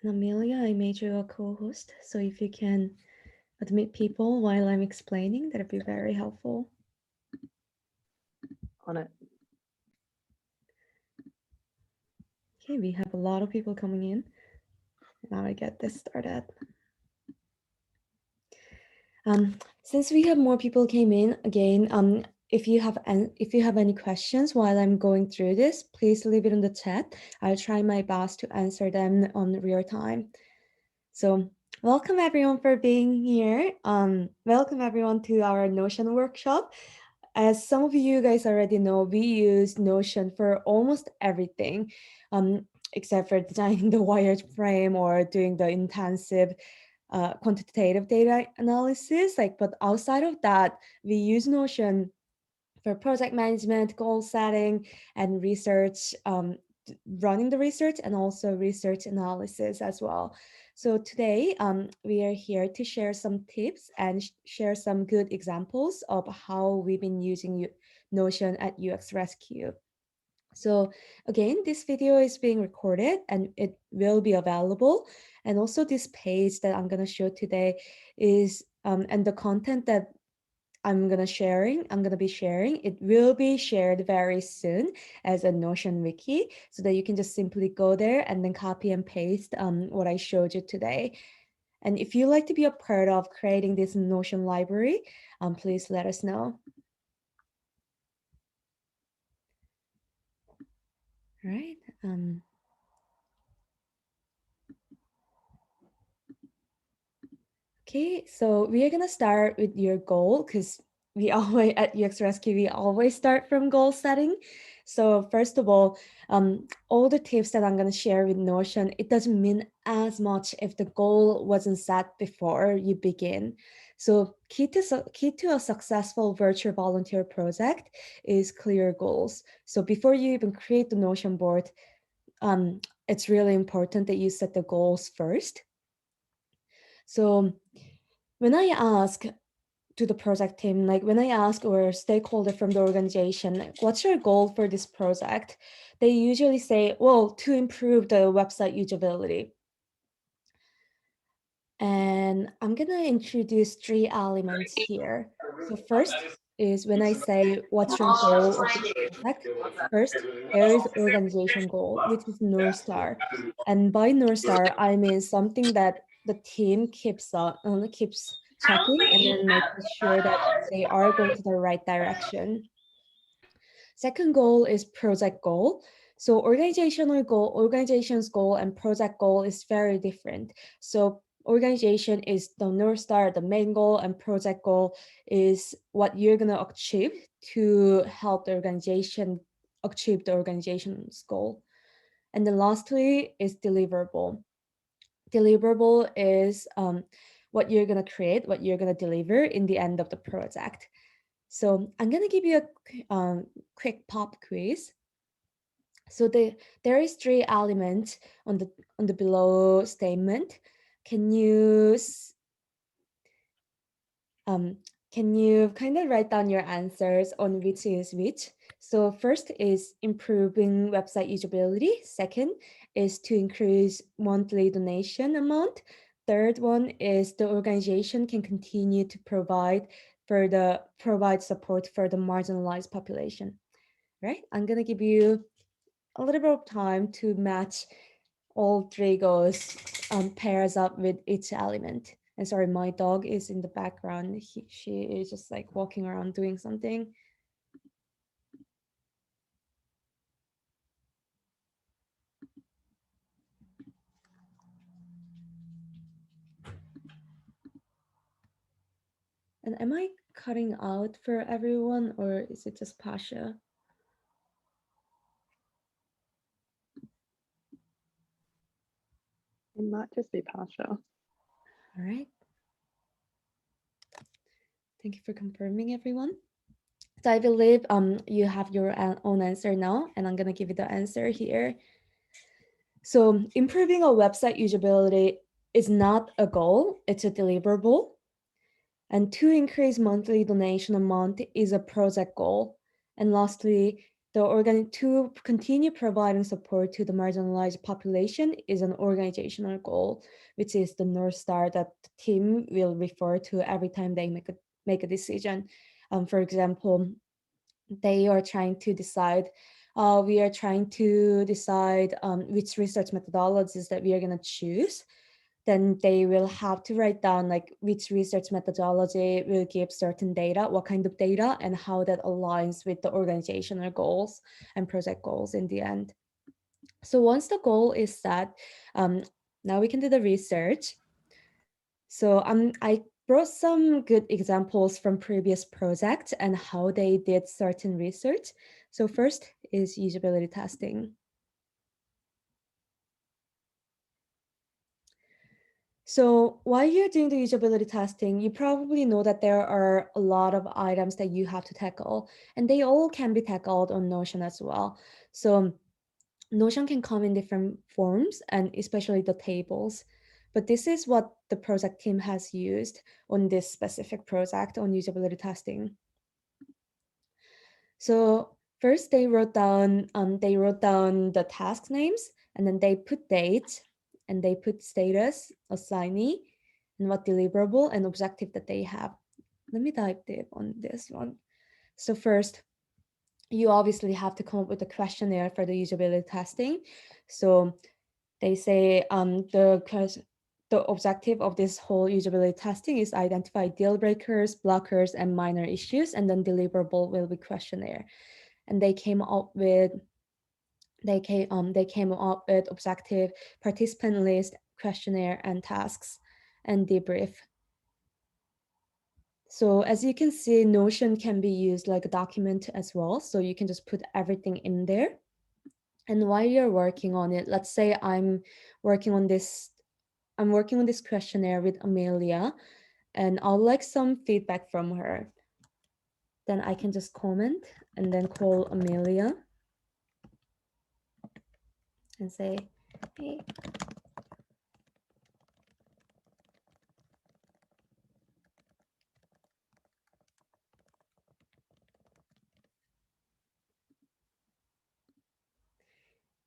And Amelia, I made you a co-host, so if you can admit people while I'm explaining, that'd be very helpful. On it. Okay, we have a lot of people coming in. Now I get this started. Since we have more people came in again, if you have any questions while I'm going through this, please leave it in the chat. I'll try my best to answer them on real time. So welcome everyone for being here. Welcome everyone to our Notion workshop. As some of you guys already know, we use Notion for almost everything, except for designing the wireframe or doing the intensive quantitative data analysis. But outside of that, we use Notion for project management, goal setting, and research, running the research, and also research analysis as well. So today, we are here to share some tips and share some good examples of how we've been using Notion at UX Rescue. So again, this video is being recorded and it will be available. And also this page that I'm going to show today is, and the content that I'm going to be sharing, it will be shared very soon as a Notion wiki so that you can just simply go there and then copy and paste what I showed you today. And if you like to be a part of creating this Notion library, please let us know. All right. Okay, so we are gonna start with your goal because we always at UX Rescue we always start from goal setting. So first of all the tips that I'm gonna share with Notion, it doesn't mean as much if the goal wasn't set before you begin. So key to a successful virtual volunteer project is clear goals. So before you even create the Notion board, it's really important that you set the goals first. So when I ask to the project team, like when I ask or stakeholder from the organization, what's your goal for this project? They usually say, well, to improve the website usability. And I'm gonna introduce 3 elements here. So first is when I say, what's your goal of this project? First, there is organization goal, which is North Star. And by North Star, I mean something that the team keeps checking and then making sure that they are going to the right direction. Second goal is project goal. So organization's goal and project goal is very different. So organization is the North Star, the main goal, and project goal is what you're gonna achieve to help the organization achieve the organization's goal. And then lastly is deliverable. Deliverable is what you're gonna create, what you're gonna deliver in the end of the project. So I'm gonna give you a quick pop quiz. So there is 3 elements on the below statement. Can you kind of write down your answers on which is which? So first is improving website usability. Second is to increase monthly donation amount. Third one is the organization can continue to provide support for the marginalized population. Right? I'm gonna give you a little bit of time to match all 3 goals, pairs up with each element. And sorry, my dog is in the background. She is just like walking around doing something. And am I cutting out for everyone or is it just Pasha? It might just be Pasha. All right. Thank you for confirming, everyone. So I believe you have your own answer now, and I'm gonna give you the answer here. So improving a website usability is not a goal, it's a deliverable. And to increase monthly donation amount is a project goal. And lastly, To continue providing support to the marginalized population is an organizational goal, which is the North Star that the team will refer to every time they make a decision. For example, they are trying to decide we are trying to decide which research methodologies that we are going to choose. Then they will have to write down like which research methodology will give certain data, what kind of data, and how that aligns with the organizational goals and project goals in the end. So once the goal is set, um, now we can do the research. So I brought some good examples from previous projects and how they did certain research. So first is usability testing. So while you're doing the usability testing, you probably know that there are a lot of items that you have to tackle, and they all can be tackled on Notion as well. So Notion can come in different forms, and especially the tables. But this is what the project team has used on this specific project on usability testing. So first they wrote down the task names, and then they put date, and they put status, assignee, and what deliverable and objective that they have. Let me dive deep on this one. So first, you obviously have to come up with a questionnaire for the usability testing. So they say the objective of this whole usability testing is identify deal breakers, blockers, and minor issues, and then deliverable will be questionnaire. And they came up with objective, participant list, questionnaire, and tasks, and debrief. So as you can see, Notion can be used like a document as well. So you can just put everything in there. And while you're working on it, let's say working on this, I'm working on this questionnaire with Amelia, and I'll like some feedback from her. Then I can just comment and then call Amelia and say, hey,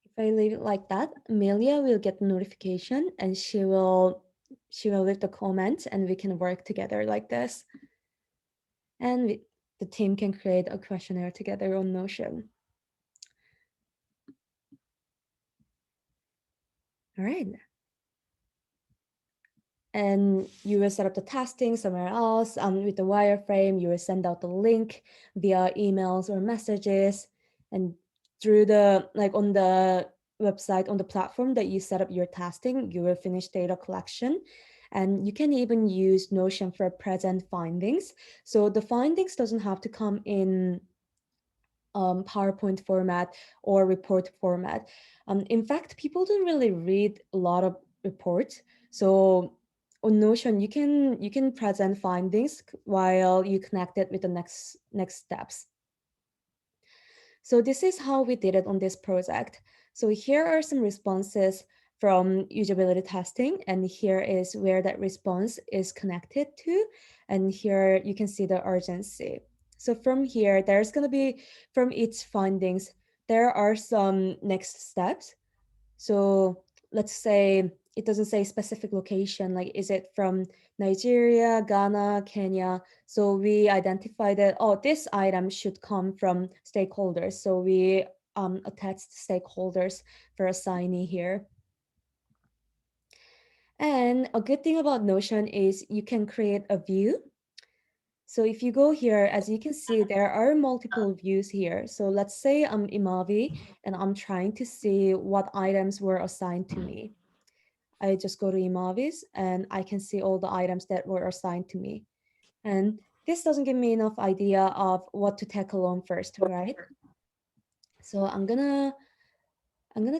if I leave it like that, Amelia will get notification and she will leave the comment and we can work together like this. And the team can create a questionnaire together on Notion. All right. And you will set up the testing somewhere else with the wireframe. You will send out the link via emails or messages, and through the like on the website on the platform that you set up your testing, you will finish data collection. And you can even use Notion for present findings. So the findings doesn't have to come in PowerPoint format or report format. In fact, people don't really read a lot of reports. So on Notion, you can present findings while you connect it with the next steps. So this is how we did it on this project. So here are some responses from usability testing, and here is where that response is connected to, and here you can see the urgency. So from here, there's going to be, from each findings, there are some next steps. So let's say it doesn't say specific location, like is it from Nigeria, Ghana, Kenya? So we identify that, oh, this item should come from stakeholders. So we attached stakeholders for assignee here. And a good thing about Notion is you can create a view. So if you go here, as you can see, there are multiple views here. So let's say I'm Imavi and I'm trying to see what items were assigned to me. I just go to Imavis and I can see all the items that were assigned to me. And this doesn't give me enough idea of what to tackle on first, right? So I'm gonna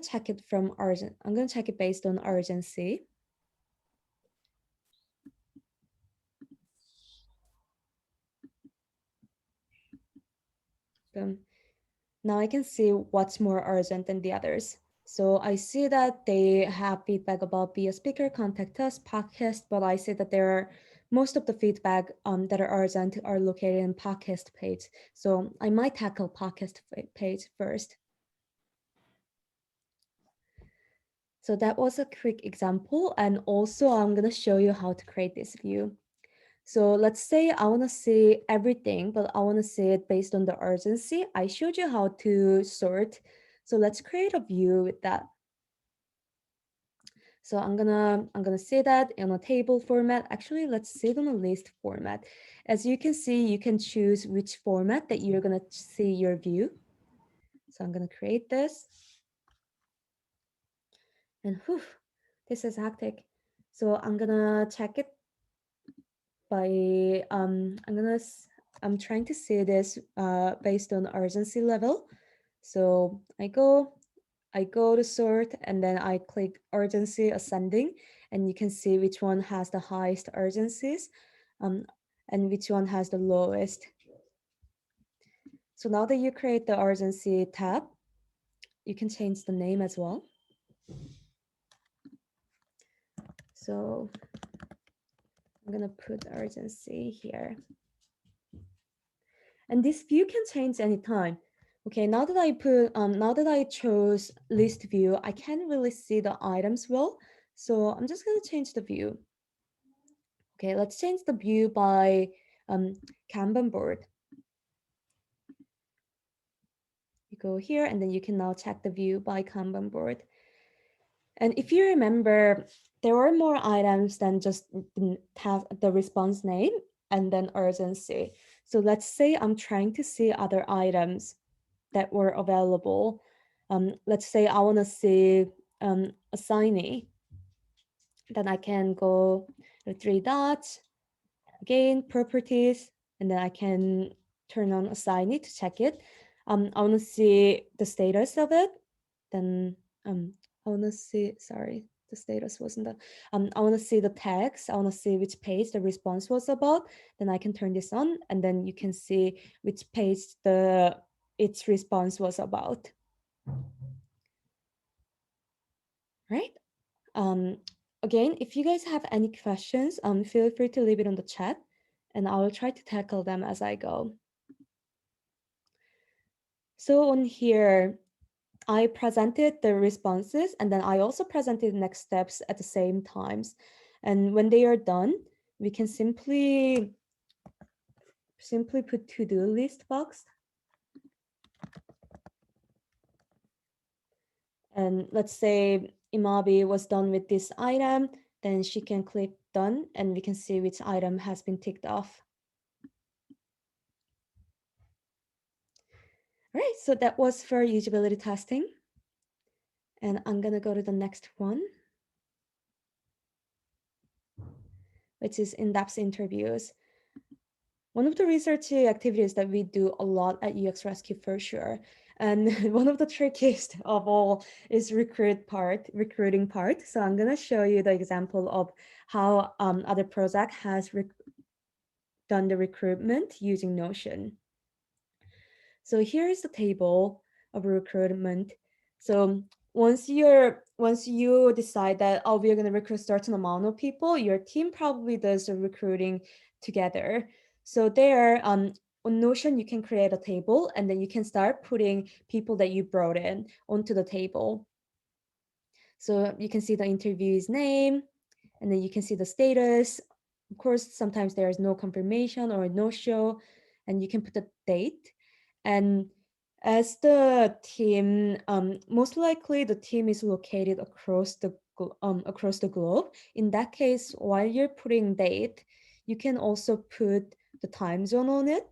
check it from urgent. I'm gonna check it based on urgency. So now I can see what's more urgent than the others. So I see that they have feedback about be a speaker, contact us, podcast, but I see that there are most of the feedback that are urgent are located in podcast page. So I might tackle podcast page first. So that was a quick example. And also I'm going to show you how to create this view. So let's say I want to see everything, but I want to see it based on the urgency. I showed you how to sort. So let's create a view with that. So I'm gonna say that in a table format. Actually, let's see it on a list format. As you can see, you can choose which format that you're gonna see your view. So I'm gonna create this. And whew, this is hectic. So I'm gonna check it by I'm trying to see this based on urgency level. So I go to sort and then I click urgency ascending, and you can see which one has the highest urgencies um, and which one has the lowest. So now that you create the urgency tab, you can change the name as well. So I'm gonna put urgency here. And this view can change anytime. Okay, now that now that I chose list view, I can't really see the items well. So I'm just gonna change the view. Okay, let's change the view by Kanban board. You go here and then you can now check the view by Kanban board. And if you remember, there are more items than just the response name and then urgency. So let's say I'm trying to see other items that were available. Let's say I want to see assignee. Then I can go to three dots, again, properties, and then I can turn on assignee to check it. I want to see the status of it. Then I want to see, sorry, the status wasn't that. I want to see the text. I want to see which page the response was about. Then I can turn this on, and then you can see which page its response was about. Right? Um, Again, if you guys have any questions, feel free to leave it on the chat, and I will try to tackle them as I go. So on here, I presented the responses, and then I also presented next steps at the same times. And when they are done, we can simply put to-do list box. And let's say Imabi was done with this item, then she can click done, and we can see which item has been ticked off. All right, so that was for usability testing. And I'm gonna go to the next one, which is in-depth interviews. One of the research activities that we do a lot at UX Rescue for sure. And one of the trickiest of all is recruiting part. So I'm gonna show you the example of how other project has done the recruitment using Notion. So here is the table of recruitment. So once you decide that, oh, we're going to recruit certain amount of people, your team probably does the recruiting together. So there on Notion, you can create a table, and then you can start putting people that you brought in onto the table. So you can see the interviewee's name, and then you can see the status. Of course, sometimes there is no confirmation or no show, and you can put the date. And as the team, most likely the team is located across the globe. In that case, while you're putting date, you can also put the time zone on it.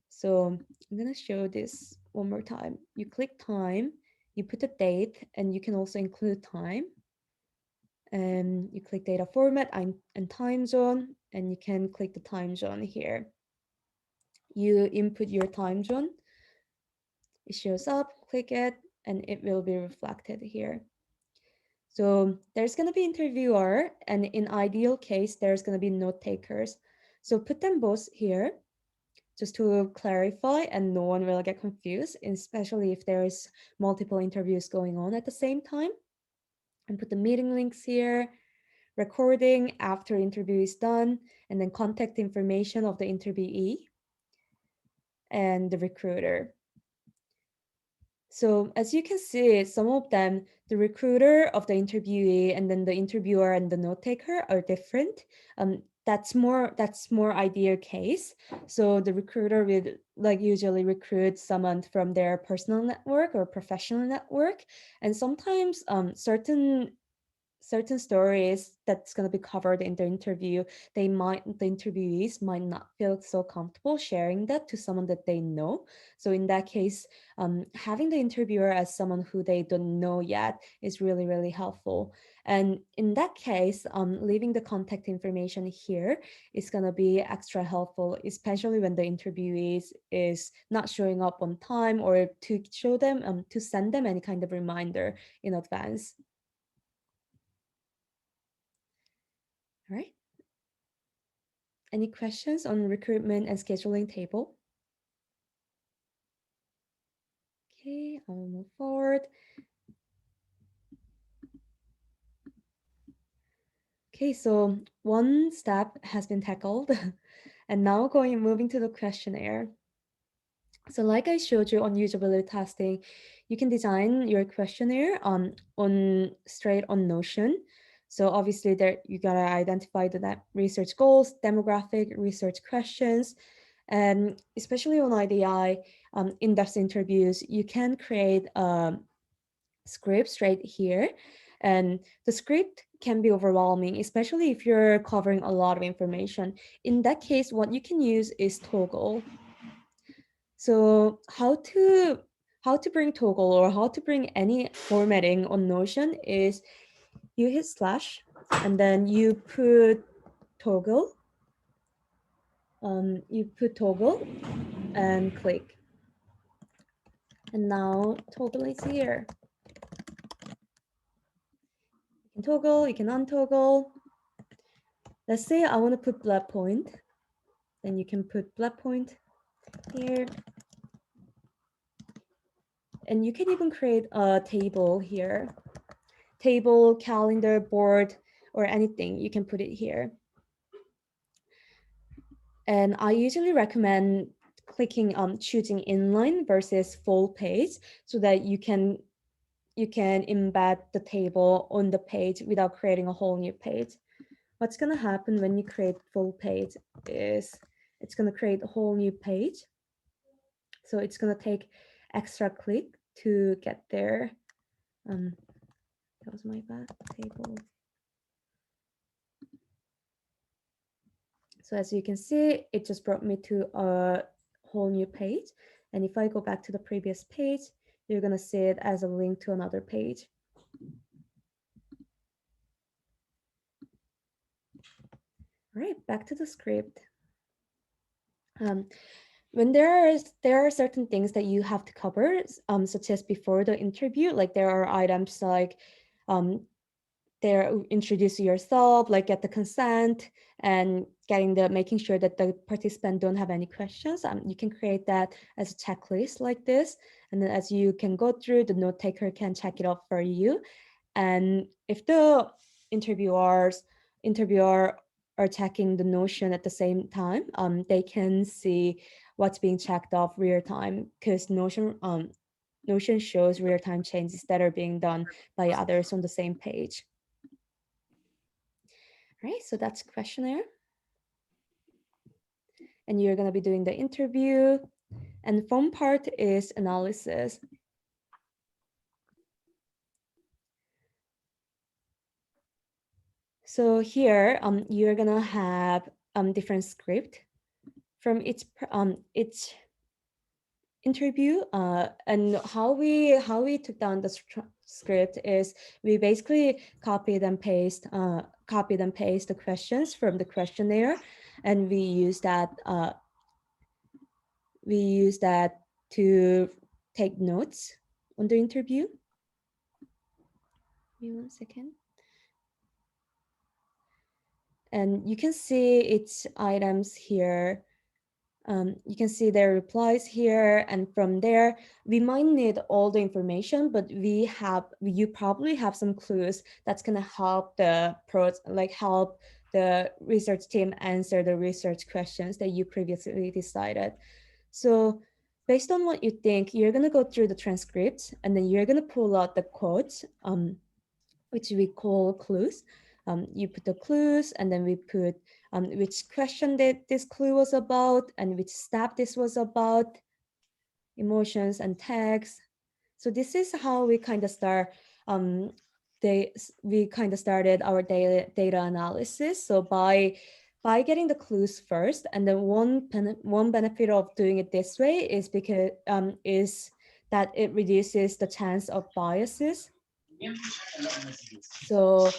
So I'm gonna show this one more time. You click time, you put the date, and you can also include time. And you click data format and time zone, and you can click the time zone here. You input your time zone, it shows up, click it, and it will be reflected here. So there's going to be interviewer, and in ideal case, there's going to be note takers. So put them both here just to clarify, and no one will get confused, especially if there's multiple interviews going on at the same time. And put the meeting links here, recording after interview is done, and then contact information of the interviewee and the recruiter. So as you can see, some of them, the recruiter of the interviewee and then the interviewer and the note taker are different. That's more ideal case. So the recruiter would like usually recruit someone from their personal network or professional network, and sometimes certain stories that's going to be covered in the interview, the interviewees might not feel so comfortable sharing that to someone that they know. So in that case, having the interviewer as someone who they don't know yet is really, really helpful. And in that case, leaving the contact information here is going to be extra helpful, especially when the interviewee is not showing up on time, or to show them to send them any kind of reminder in advance. All right. Any questions on recruitment and scheduling table? Okay, I'll move forward. Okay, so one step has been tackled. And now moving to the questionnaire. So like I showed you on usability testing, you can design your questionnaire on straight on Notion. So obviously there you gotta identify the research goals, demographic, research questions, and especially on IDI in-depth interviews, you can create scripts right here. And the script can be overwhelming, especially if you're covering a lot of information. In that case, what you can use is Toggle. So how to bring Toggle or how to bring any formatting on Notion is you hit slash and then you put Toggle. You put Toggle and click. And now Toggle is here. You can toggle, you can untoggle. Let's say I want to put bullet point. Then you can put bullet point here. And you can even create a table here. Table, calendar, board, or anything, you can put it here. And I usually recommend clicking choosing inline versus full page so that you can embed the table on the page without creating a whole new page. What's going to happen when you create full page is it's going to create a whole new page. So it's going to take extra click to get there. That was my bad table. So as you can see, it just brought me to a whole new page. And if I go back to the previous page, you're going to see it as a link to another page. All right, back to the script. When there are certain things that you have to cover, such as before the interview, like there are items like there introduce yourself, like get the consent and making sure that the participant don't have any questions. You can create that as a checklist like this, and then as you can go through, the note taker can check it off for you. And if the interviewer are checking the Notion at the same time, they can see what's being checked off real time, because Notion shows real time changes that are being done by others on the same page. All right, so that's questionnaire. And you're going to be doing the interview. And the fun part is analysis. So here, you're going to have different script from each interview. And how we took down the script is we basically copied and paste the questions from the questionnaire, and we use that to take notes on the interview. Give me 1 second. And you can see its items here. You can see their replies here, and from there, we might need all the information, but you probably have some clues that's gonna help help the research team answer the research questions that you previously decided. So based on what you think, you're gonna go through the transcripts, and then you're gonna pull out the quotes, which we call clues. You put the clues, and then we put which question that this clue was about and which step this was about, emotions and text. So this is how we kind of start. Um, we kind of started our data analysis. So by getting the clues first, and then one benefit of doing it this way is because is that it reduces the chance of biases. So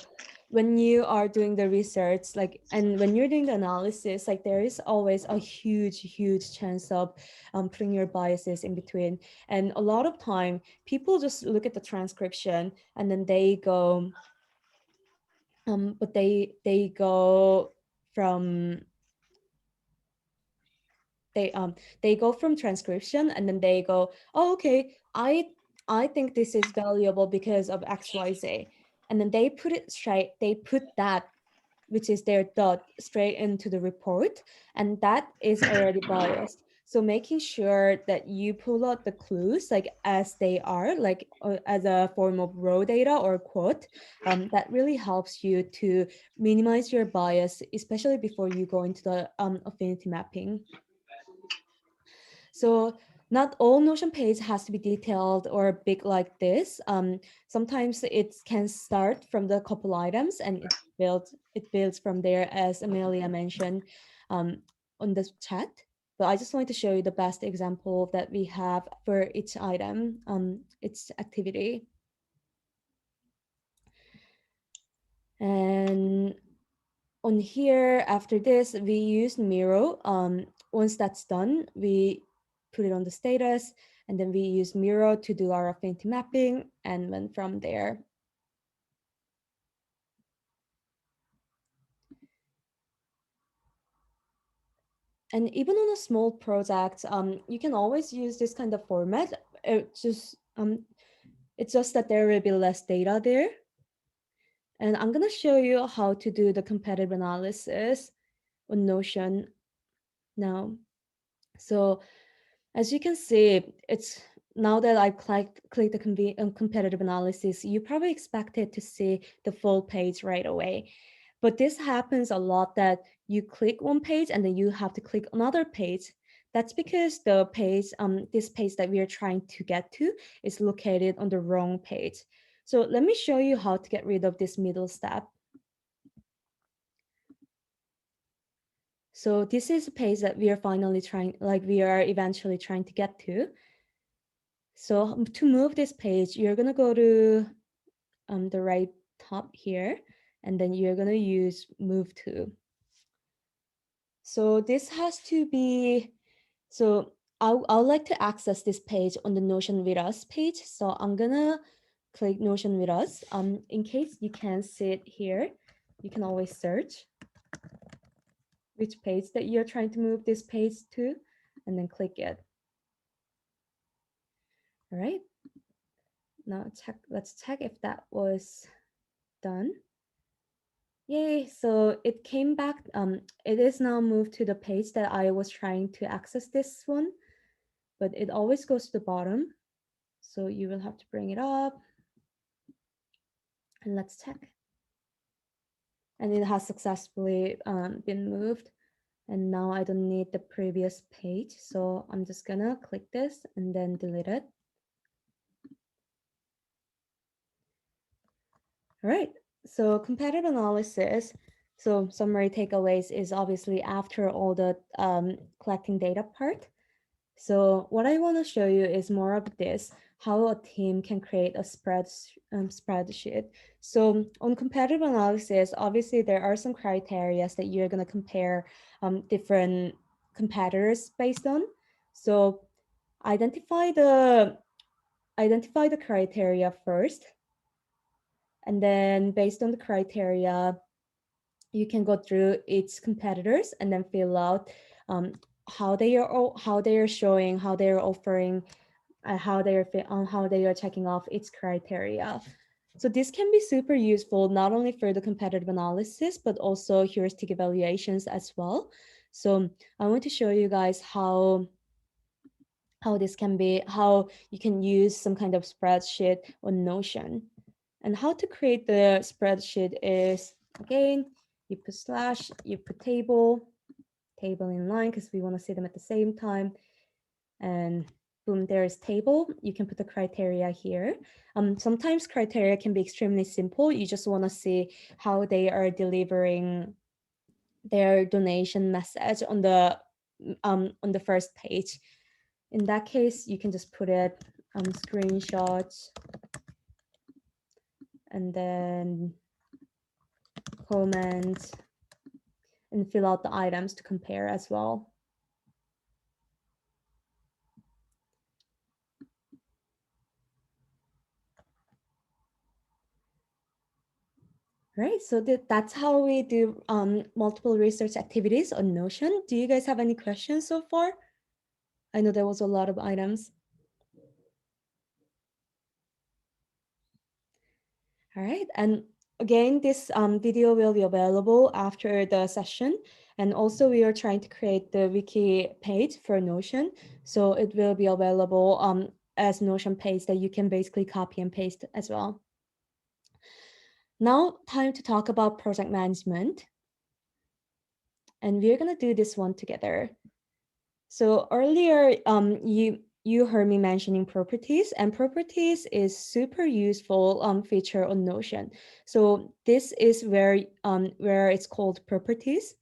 when you are doing the research, and when you're doing the analysis, there is always a huge chance of putting your biases in between. And a lot of time people just look at the transcription and then they go but they go from they go from transcription, and then they go, oh, okay, I think this is valuable because of XYZ, and then they put that, which is their thought, straight into the report, and that is already biased. So making sure that you pull out the clues as they are, as a form of raw data or quote, that really helps you to minimize your bias, especially before you go into the affinity mapping. So not all Notion page has to be detailed or big like this. Sometimes it can start from the couple items, and it builds from there, as Amelia mentioned on the chat. But I just wanted to show you the best example that we have for each item, its activity. And on here, after this, we use Miro. Once that's done, we put it on the status, and then we use Miro to do our affinity mapping, and then from there. And even on a small project, you can always use this kind of format. It's just that there will be less data there. And I'm gonna show you how to do the competitive analysis on Notion now. So as you can see, it's now that I click the competitive analysis, you probably expected to see the full page right away. But this happens a lot, that you click one page and then you have to click another page. That's because this page that we are trying to get to is located on the wrong page. So let me show you how to get rid of this middle step. So this is a page that we are eventually trying to get to. So to move this page, you're gonna go to the right top here, and then you're gonna use move to. So this has to be, so I would like to access this page on the Notion with Us page. So I'm gonna click Notion with Us. In case you can't see it here, you can always search which page that you're trying to move this page to, and then click it. All right. Now let's check if that was done. Yay, so it came back. It is now moved to the page that I was trying to access this one, but it always goes to the bottom. So you will have to bring it up, and let's check. And it has successfully been moved. And now I don't need the previous page. So I'm just gonna click this and then delete it. All right, so competitive analysis. So summary takeaways is obviously after all the collecting data part. So what I want to show you is more of this, how a team can create a spreadsheet. So on competitive analysis, obviously there are some criteria that you're going to compare different competitors based on. So identify the criteria first, and then based on the criteria, you can go through its competitors and then fill out how they are showing, how they are offering, how they are how they are checking off its criteria. So this can be super useful not only for the competitive analysis but also heuristic evaluations as well. So I want to show you guys how this can be, how you can use some kind of spreadsheet on Notion. And how to create the spreadsheet is, again, you put slash, you put table in line because we want to see them at the same time. And boom, there's table. You can put the criteria here. Sometimes criteria can be extremely simple. You just want to see how they are delivering their donation message on the first page. In that case, you can just put it screenshots and then comments and fill out the items to compare as well. Right, so that's how we do multiple research activities on Notion. Do you guys have any questions so far? I know there was a lot of items. All right, and again, this video will be available after the session. And also we are trying to create the wiki page for Notion. So it will be available as Notion page that you can basically copy and paste as well. Now, time to talk about project management. And we're gonna do this one together. So earlier, you heard me mentioning properties, and properties is super useful feature on Notion. So this is where it's called properties.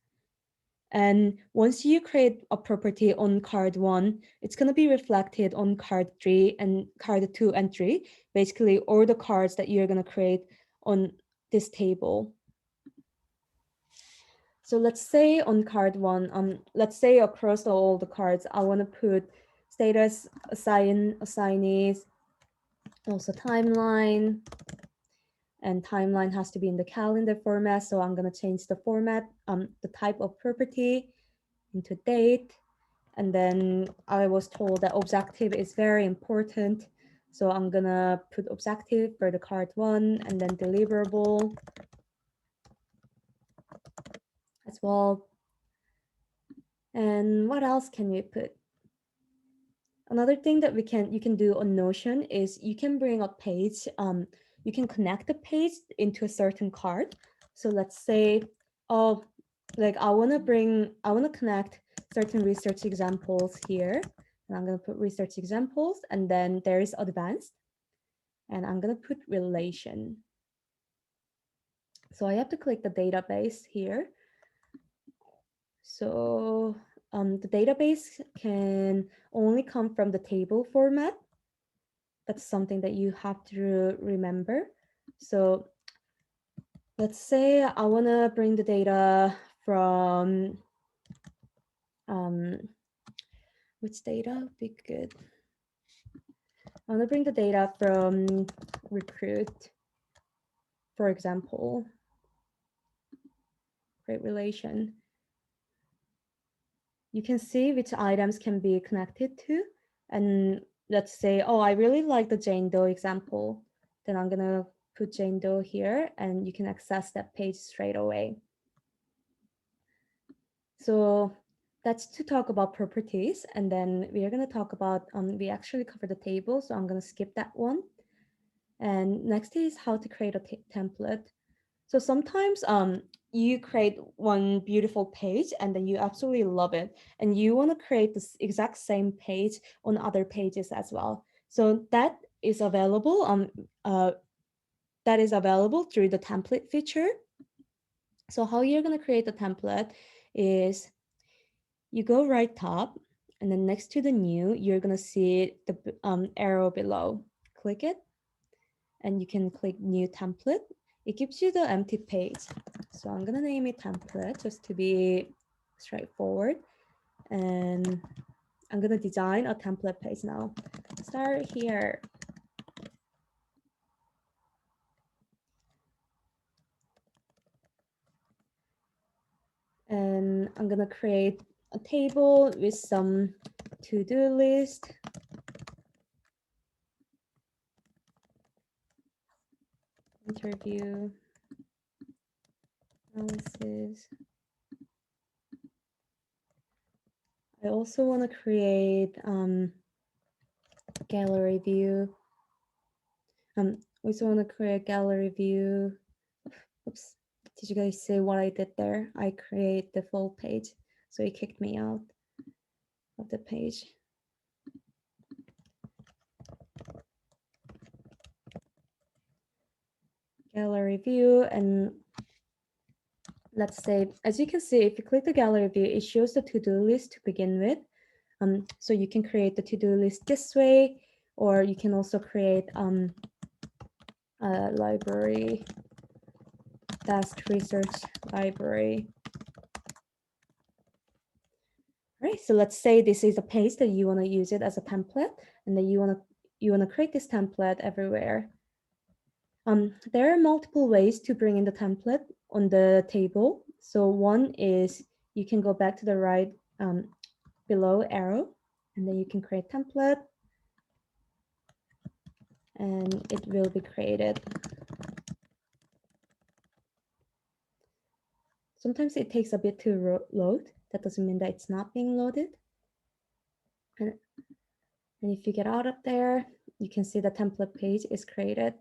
And once you create a property on card 1, it's going to be reflected on card 3 and card 2 and 3, basically all the cards that you're going to create on this table. So let's say on card 1, let's say across all the cards, I want to put status, assignees, also timeline, and timeline has to be in the calendar format. So I'm going to change the format, the type of property into date. And then I was told that objective is very important. So I'm going to put objective for the card 1 and then deliverable as well. And what else can we put? Another thing that you can do on Notion is you can bring a page, you can connect the page into a certain card. So let's say, oh, like I want to connect certain research examples here. And I'm going to put research examples, and then there is advanced, and I'm going to put relation. So I have to click the database here. So the database can only come from the table format. That's something that you have to remember. So let's say I want to bring the data from, which data would be good? I want to bring the data from Recruit, for example, Great Relation. You can see which items can be connected to. And let's say, oh, I really like the Jane Doe example. Then I'm going to put Jane Doe here, and you can access that page straight away. So that's to talk about properties. And then we are going to talk about, we actually covered the table, so I'm going to skip that one. And next is how to create a template. So sometimes you create one beautiful page and then you absolutely love it, and you want to create this exact same page on other pages as well. So that is available through the template feature. So how you're going to create the template is you go right top, and then next to the new, you're going to see the arrow below. Click it, and you can click new template. It gives you the empty page. So I'm going to name it template just to be straightforward. And I'm going to design a template page now. Start here. And I'm going to create a table with some to-do list. Interview analysis. I also want to create gallery view. Also want to create gallery view. Oops, did you guys see what I did there? I create the full page, so it kicked me out of the page. Gallery view, and let's say, as you can see, if you click the gallery view, it shows the to-do list to begin with. So you can create the to-do list this way, or you can also create a library, task research library. All right, so let's say this is a page that you want to use it as a template, and then you want to create this template everywhere. There are multiple ways to bring in the template on the table. So one is you can go back to the right below arrow, and then you can create template, and it will be created. Sometimes it takes a bit to load. That doesn't mean that it's not being loaded. And if you get out of there, you can see the template page is created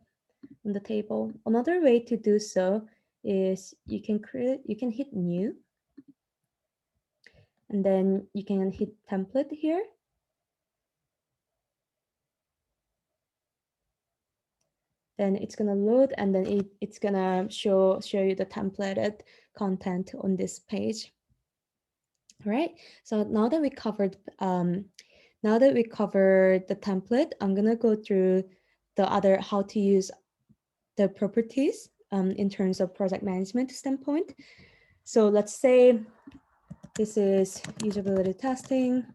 on the table. Another way to do so is you can hit new, and then you can hit template here. Then it's gonna load, and then it's gonna show you the templated content on this page. All right, so now that we covered the template, I'm gonna go through the other how to use the properties in terms of project management standpoint. So let's say this is usability testing.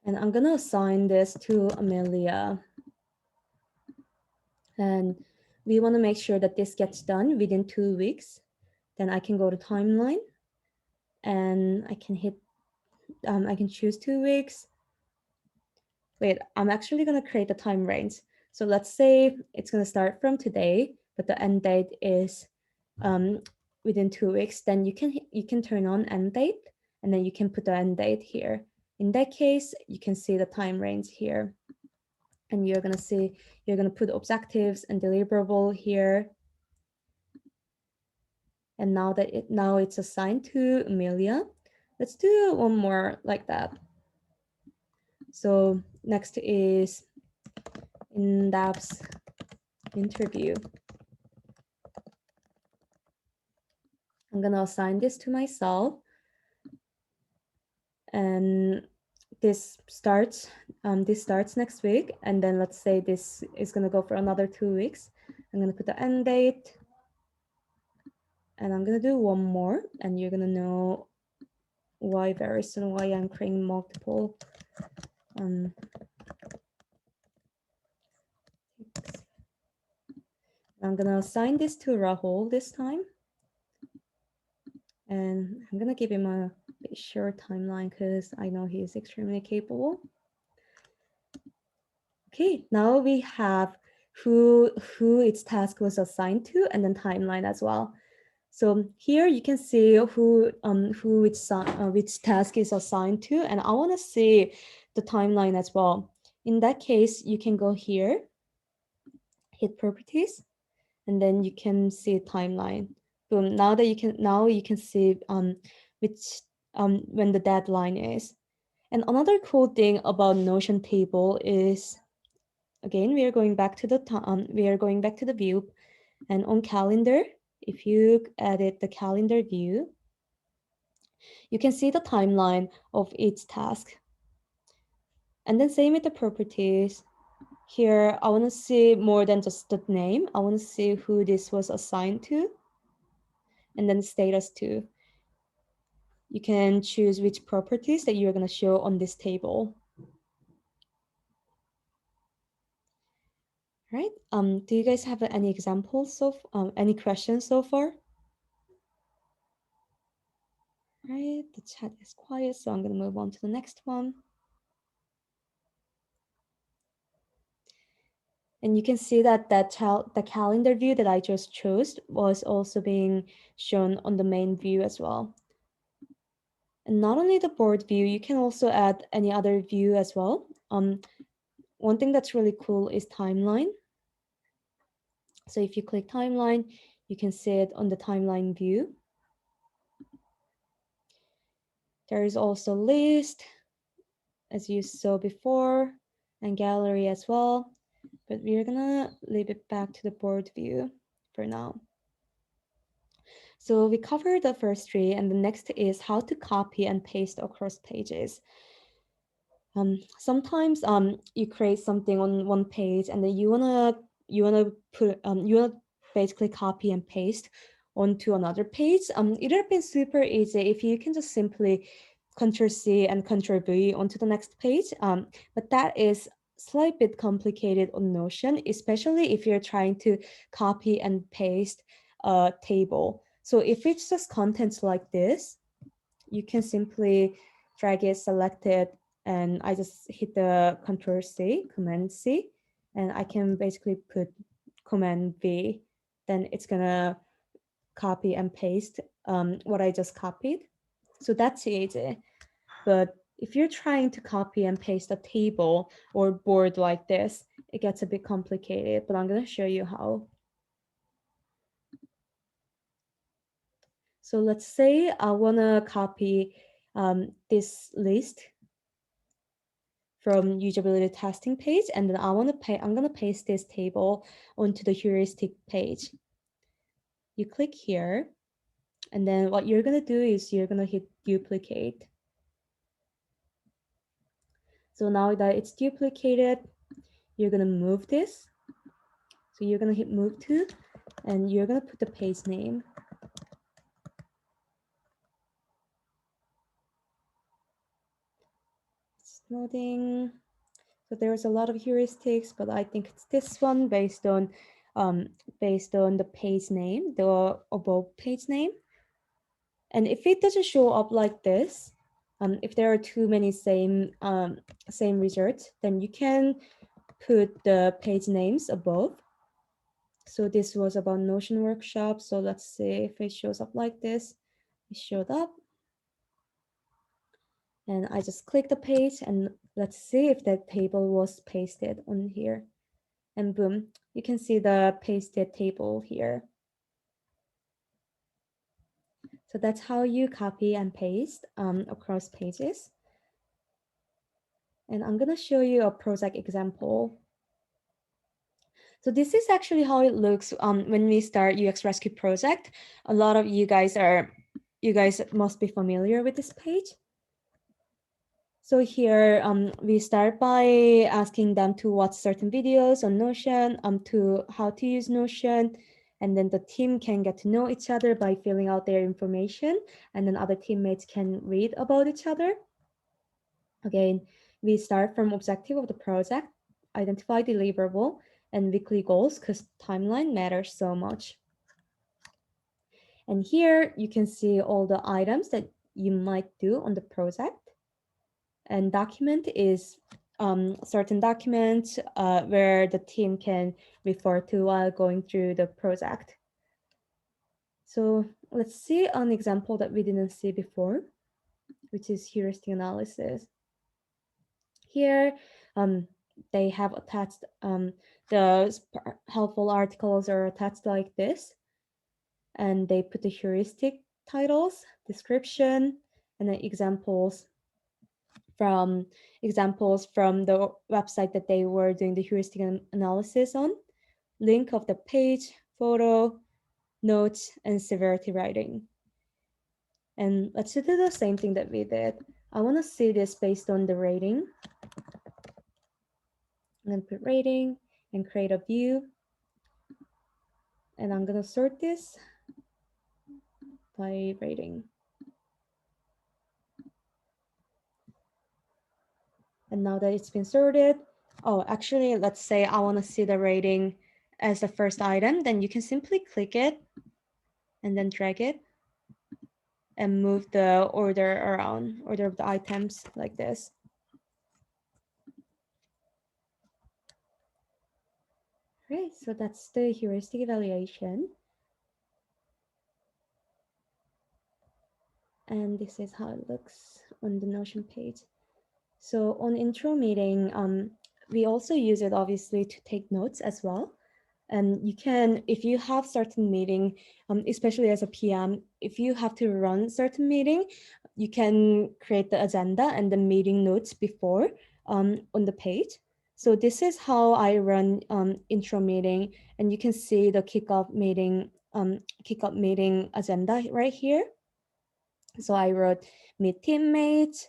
And I'm gonna assign this to Amelia. And we wanna make sure that this gets done within 2 weeks. Then I can go to timeline, and I can hit, I can choose 2 weeks. Wait, I'm actually gonna create a time range. So let's say it's gonna start from today, but the end date is within 2 weeks. Then you can turn on end date, and then you can put the end date here. In that case, you can see the time range here, and you're gonna put objectives and deliverable here. And now it's assigned to Amelia. Let's do one more like that. So next is in-depth interview. I'm gonna assign this to myself, and this starts next week, and then let's say this is gonna go for another 2 weeks. I'm gonna put the end date, and I'm gonna do one more, and you're gonna know why very soon why I'm creating multiple I'm gonna assign this to Rahul this time, and I'm gonna give him a short timeline because I know he is extremely capable. Okay, now we have who its task was assigned to, and then timeline as well. So here you can see who which task is assigned to, and I want to see the timeline as well. In that case, you can go here, hit properties, and then you can see timeline. Boom! Now you can see which when the deadline is. And another cool thing about Notion table is, again, we are going back to the view, and on calendar, if you edit the calendar view, you can see the timeline of each task. And then same with the properties. Here, I want to see more than just the name. I want to see who this was assigned to, and then status too. You can choose which properties that you're going to show on this table. Right. Do you guys have any examples any questions so far? Right. The chat is quiet, so I'm gonna move on to the next one. And you can see that the calendar view that I just chose was also being shown on the main view as well. And not only the board view, you can also add any other view as well. One thing that's really cool is timeline. So if you click timeline, you can see it on the timeline view. There is also list, as you saw before, and gallery as well. But we're gonna leave it back to the board view for now. So we covered the first three, and the next is how to copy and paste across pages. Sometimes you create something on one page and then you wanna basically copy and paste onto another page. It would have been super easy if you can just simply Ctrl C and Ctrl V onto the next page. But that is slightly bit complicated on Notion, especially if you're trying to copy and paste a table. So if it's just contents like this, you can simply drag it, select it, and I just hit the Control C, Command C, and I can basically put Command V. Then it's gonna copy and paste what I just copied. So that's easy. But if you're trying to copy and paste a table or board like this, it gets a bit complicated, but I'm gonna show you how. So let's say I wanna copy this list from usability testing page, and then I'm gonna paste this table onto the heuristic page. You click here, and then what you're gonna do is you're gonna hit duplicate. So now that it's duplicated, you're gonna move this. So you're gonna hit move to, and you're gonna put the page name. It's loading. So there's a lot of heuristics, but I think it's this one based on the page name, the above page name. And if it doesn't show up like this, if there are too many same results, then you can put the page names above. So this was about Notion workshop. So let's see if it shows up like this. It showed up. And I just click the page and let's see if that table was pasted on here. And boom, you can see the pasted table here. So that's how you copy and paste across pages. And I'm gonna show you a project example. So this is actually how it looks when we start UX Rescue project. A lot of you guys must be familiar with this page. So here we start by asking them to watch certain videos on Notion, to how to use Notion, and then the team can get to know each other by filling out their information, and then other teammates can read about each other. Again, we start from objective of the project, identify deliverable, and weekly goals because timeline matters so much. And here you can see all the items that you might do on the project. And document is certain documents where the team can refer to while going through the project. So let's see an example that we didn't see before, which is heuristic analysis. Here, they have attached the helpful articles are attached like this, and they put the heuristic titles, description, and then from the website that they were doing the heuristic analysis on, link of the page, photo, notes, and severity rating. And let's do the same thing that we did. I want to see this based on the rating. I'm going to put rating and create a view. And I'm going to sort this by rating. And now that it's been sorted, Oh, actually, let's say I want to see the rating as the first item, then you can simply click it and then drag it and move the order around, order of the items like this. Right, so that's the heuristic evaluation. And this is how it looks on the Notion page. So on intro meeting, we also use it obviously to take notes as well. And you can, if you have certain meeting, especially as a PM, if you have to run certain meeting, you can create the agenda and the meeting notes before on the page. So this is how I run intro meeting, and you can see the kickoff meeting agenda right here. So I wrote meet teammates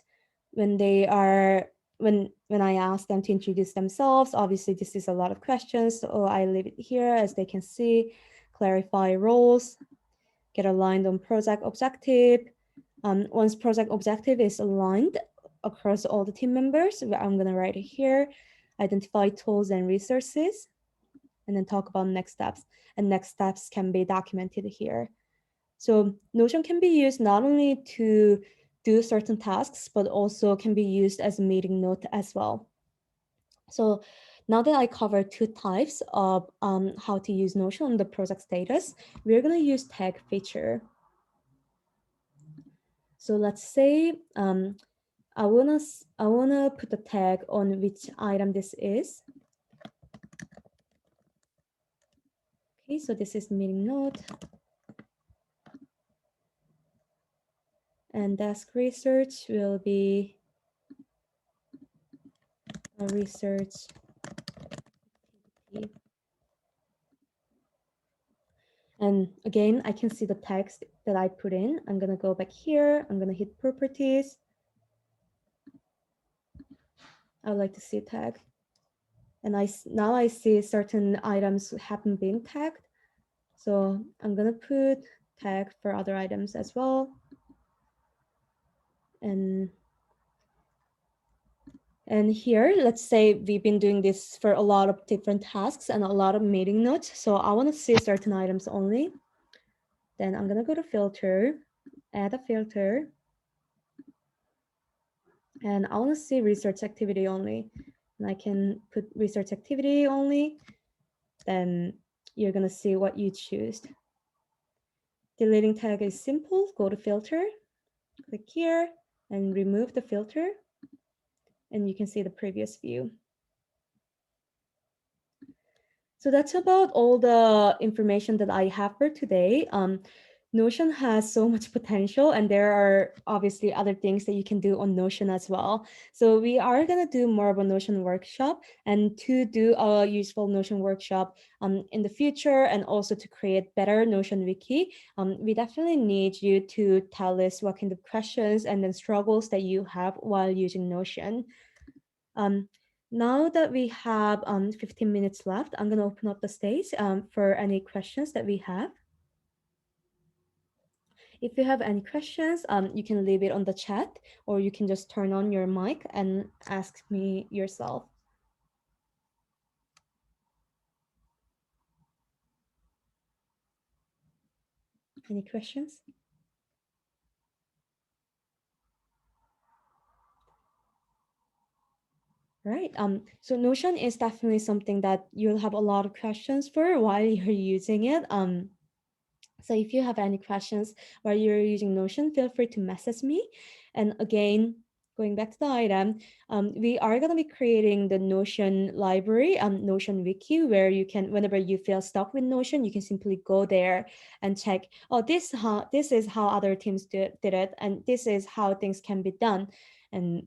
when they are when I ask them to introduce themselves. Obviously, this is a lot of questions, so I leave it here as they can see. Clarify roles, get aligned on project objective. Once project objective is aligned across all the team members, I'm gonna write it here. Identify tools and resources, and then talk about next steps. And next steps can be documented here. So Notion can be used not only to do certain tasks, but also can be used as a meeting note as well. So now that I covered two types of how to use Notion on the project status, we're going to use tag feature. So let's say I wanna put a tag on which item this is. Okay, so this is meeting note. And desk research will be a research activity. And again, I can see the text that I put in. I'm gonna go back here. I'm gonna hit properties. I would like to see a tag. And now I see certain items haven't been tagged. So I'm gonna put tag for other items as well. And here, let's say we've been doing this for a lot of different tasks and a lot of meeting notes. So I want to see certain items only. Then I'm gonna go to filter, add a filter. And I want to see research activity only. And I can put research activity only. Then you're going to see what you choose. Deleting tag is simple. Go to filter, click here, and remove the filter. And you can see the previous view. So that's about all the information that I have for today. Notion has so much potential, and there are obviously other things that you can do on Notion as well. So we are going to do more of a Notion workshop, and to do a useful Notion workshop in the future, and also to create better Notion wiki, we definitely need you to tell us what kind of questions and then struggles that you have while using Notion. Um, Now that we have 15 minutes left, I'm going to open up the stage for any questions that we have. If you have any questions, you can leave it on the chat, or you can just turn on your mic and ask me yourself. Any questions? Right. So Notion is definitely something that you'll have a lot of questions for while you're using it. So if you have any questions while you're using Notion, feel free to message me. And again, going back to the item, we are going to be creating the Notion library, Notion wiki, where you can, whenever you feel stuck with Notion, you can simply go there and check, oh, this is how other teams did it, and this is how things can be done. And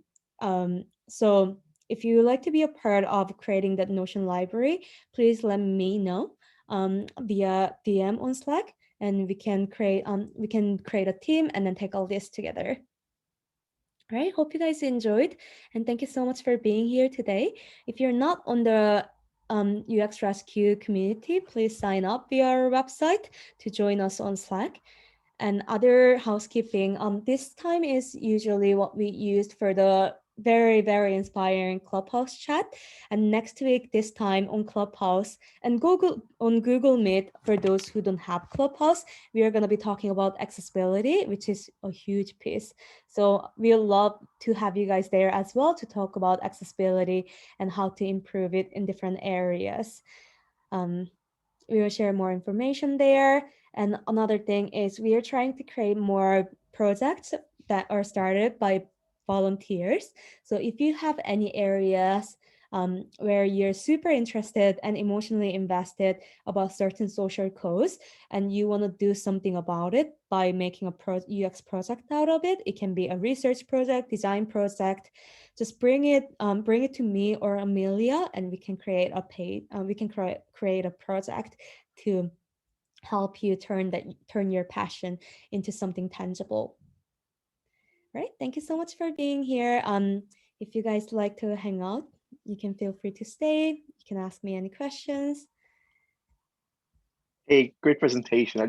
so if you would like to be a part of creating that Notion library, please let me know via DM on Slack, and we can create a team and then take all this together. All right, hope you guys enjoyed, and thank you so much for being here today. If you're not on the UX Rescue community, please sign up via our website to join us on Slack. And other housekeeping, this time is usually what we used for the very, very inspiring Clubhouse chat. And next week, this time on Clubhouse and Google Meet, for those who don't have Clubhouse, we are going to be talking about accessibility, which is a huge piece. So we'll love to have you guys there as well to talk about accessibility and how to improve it in different areas. We will share more information there. And another thing is we are trying to create more projects that are started by volunteers. So if you have any areas where you're super interested and emotionally invested about certain social cause and you want to do something about it by making a UX project out of it, it can be a research project, design project, just bring it to me or Amelia, and we can create a create a project to help you turn your passion into something tangible. Right? Thank you so much for being here. If you guys like to hang out, you can feel free to stay. You can ask me any questions. Hey, great presentation.